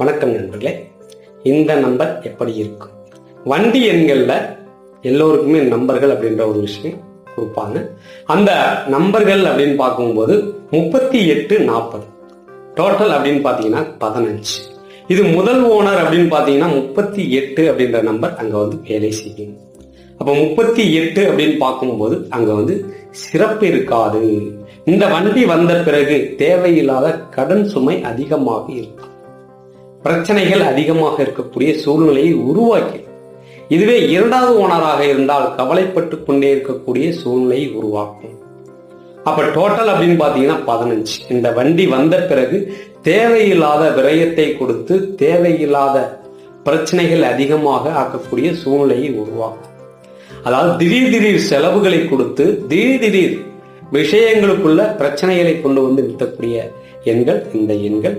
வணக்கம் நண்பர்களே. இந்த நம்பர் எப்படி இருக்கும்? வண்டி எண்களில் எல்லோருக்குமே நம்பர்கள் அப்படின்ற ஒரு விஷயம் கொடுப்பாங்க. அந்த நம்பர்கள் அப்படின்னு பார்க்கும்போது 38, 40 டோட்டல் அப்படின்னு பார்த்தீங்கன்னா 15. இது முதல் ஓனர் அப்படின்னு பார்த்தீங்கன்னா 38 அப்படின்ற நம்பர் அங்கே வந்து வேலை செய்யும். அப்போ 38 அப்படின்னு பார்க்கும்போது அங்கே சிறப்பு இருக்காது. இந்த வண்டி வந்த பிறகு தேவையில்லாத கடன் சுமை அதிகமாக இருக்கும், பிரச்சனைகள் அதிகமாக இருக்கக்கூடிய சூழ்நிலையை உருவாக்கி, இதுவே இரண்டாவது ஓனராக இருந்தால் கவலைப்பட்டு கொண்டே இருக்கக்கூடிய சூழ்நிலையை உருவாக்கும். அப்ப டோட்டல் அப்படின்னு பாத்தீங்கன்னா 15. இந்த வண்டி வந்த பிறகு தேவையில்லாத விரயத்தை கொடுத்து தேவையில்லாத பிரச்சனைகள் அதிகமாக ஆக்கக்கூடிய சூழ்நிலையை உருவாக்கும். அதாவது திடீர் செலவுகளை கொடுத்து திடீர் விஷயங்களுக்குள்ள பிரச்சனைகளை கொண்டு வந்து நிறுத்தக்கூடிய எண்கள் இந்த எண்கள்.